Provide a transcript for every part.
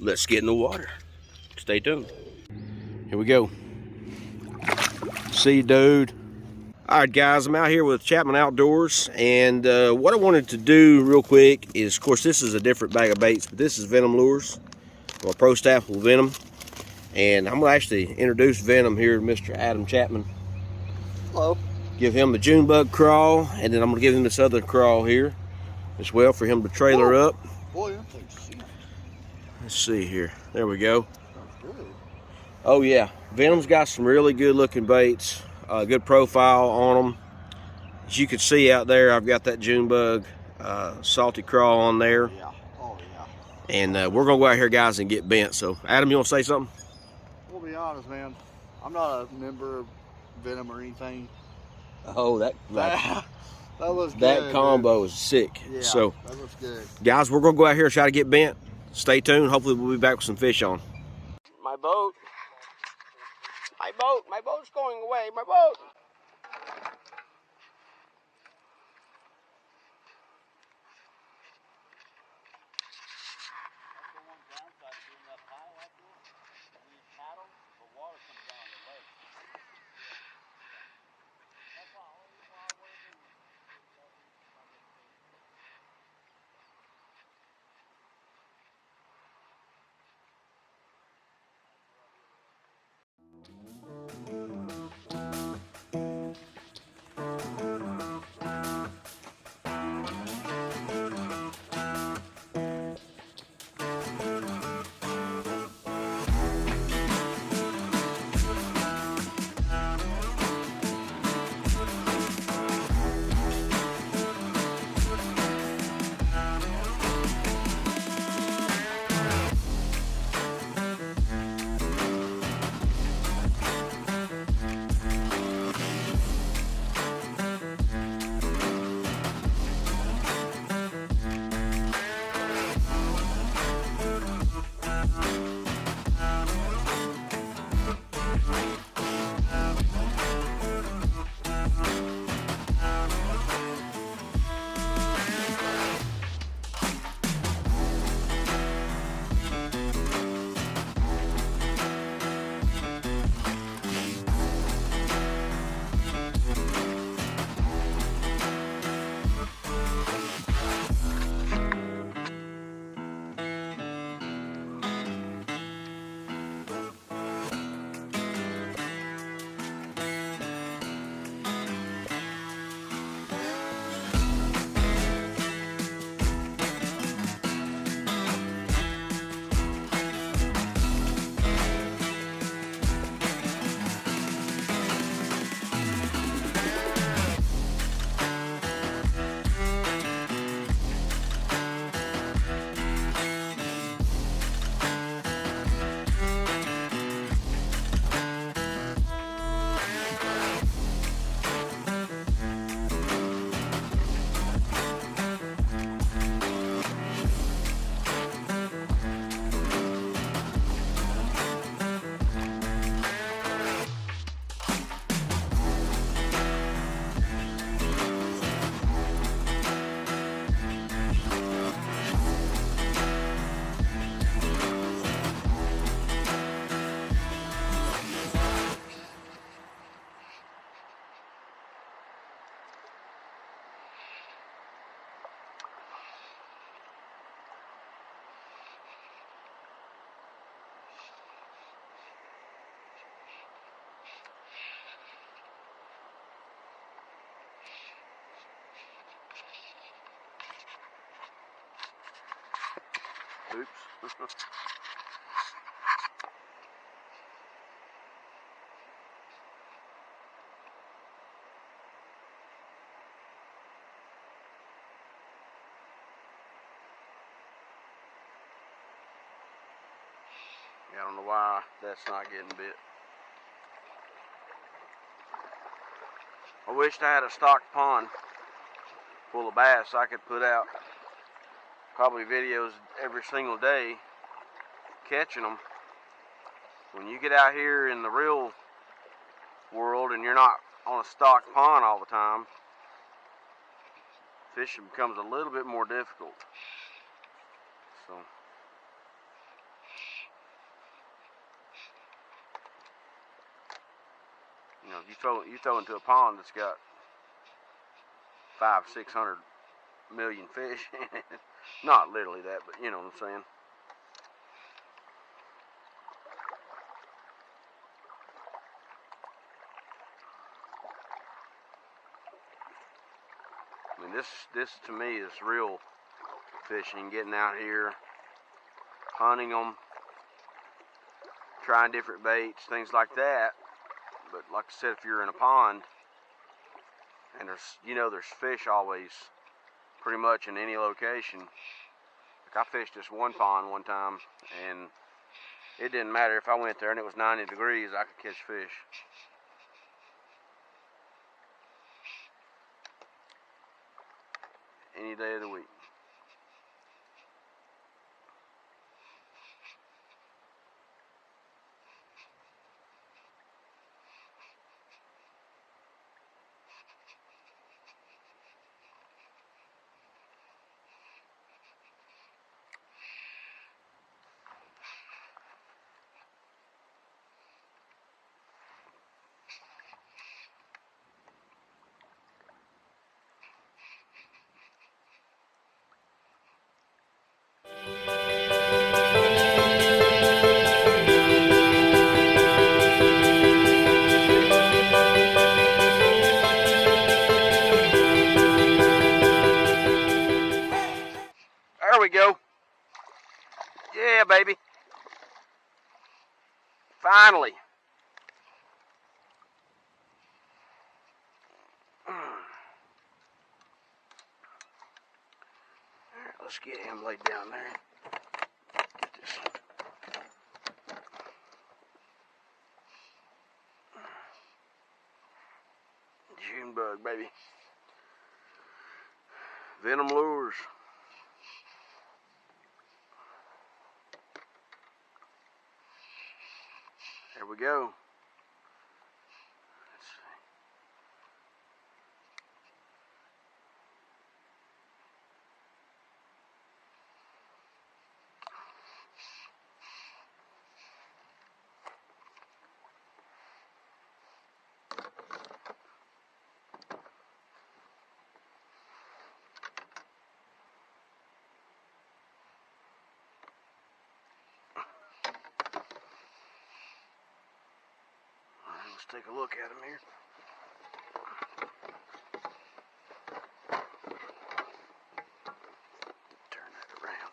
let's get in the water. Stay tuned. Here we go. See you, dude. All right, guys, I'm out here with Chapman Outdoors, and what I wanted to do real quick is, of course, this is a different bag of baits, but this is Venom Lures, or Pro Staff with Venom, and I'm going to actually introduce Venom here to Mr. Adam Chapman. Hello. Give him the Junebug crawl, and then I'm going to give him this other crawl here as well for him to trailer up. Boy, that thing's huge. Let's see here. There we go. Good. Oh yeah, Venom's got some really good looking baits, good profile on them. As you can see out there, I've got that Junebug salty crawl on there. Yeah. Oh yeah. And we're gonna go out here, guys, and get bent. So Adam, you want to say something? We'll be honest, man. I'm not a member of Venom or anything. Oh, that looks good. That combo is sick. Yeah, so that looks good. Guys, we're gonna go out here and try to get bent. Stay tuned. Hopefully we'll be back with some fish on. My boat's going away. My boat. Oops. I don't know why that's not getting bit. I wished I had a stocked pond full of bass I could put out probably videos every single day catching them. When you get out here in the real world and you're not on a stocked pond all the time, fishing becomes a little bit more difficult. So You know, you throw into a pond that's got 500-600 million fish in it. Not literally that, but you know what I'm saying. I mean, this to me is real fishing, getting out here, hunting them, trying different baits, things like that. But like I said, if you're in a pond and there's fish always pretty much in any location. Like I fished this one pond one time and it didn't matter if I went there and it was 90 degrees, I could catch fish. Any day of the week. There we go. Yeah, baby. Finally. Alright, let's get him laid down there. Get this. Junebug, baby. Venom Lures. There we go. Let's see. Let's take a look at him here. Turn that around.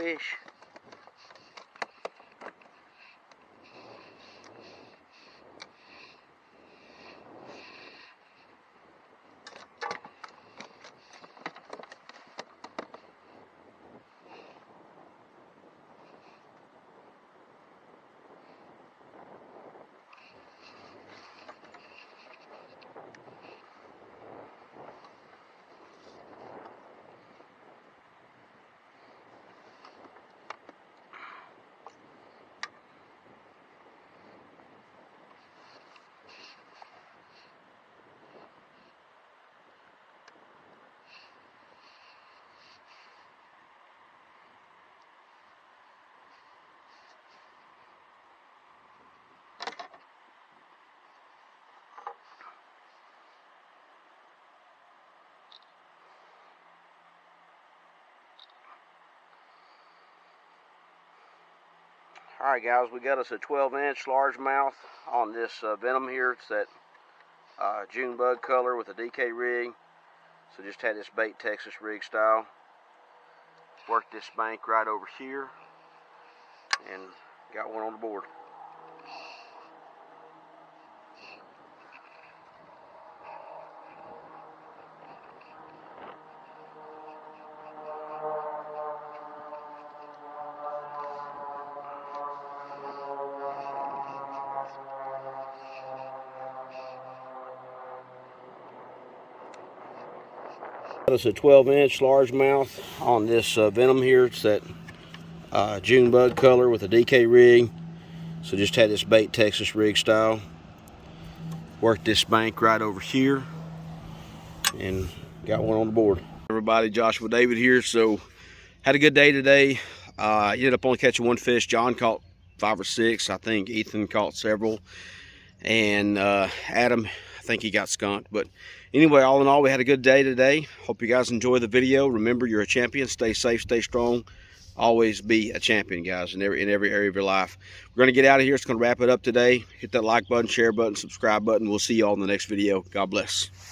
fish. Alright guys, we got us a 12-inch largemouth on this Venom here. It's that Junebug color with a DK rig. So just had this bait Texas rig style. Worked this bank right over here and got one on the board. It's a 12-inch largemouth on this Venom here. It's that Junebug color with a DK rig. So just had this bait Texas rig style. Worked this bank right over here and got one on the board. Everybody, Joshua David here. So had a good day today. Ended up only catching one fish. John caught 5 or 6. I think Ethan caught several. And Adam, I think he got skunked. But anyway, all in all, we had a good day today. Hope you guys enjoy the video. Remember, you're a champion. Stay safe, stay strong. Always be a champion, guys, in every area of your life. We're going to get out of here. It's going to wrap it up today. Hit that like button, share button, subscribe button. We'll see you all in the next video. God bless.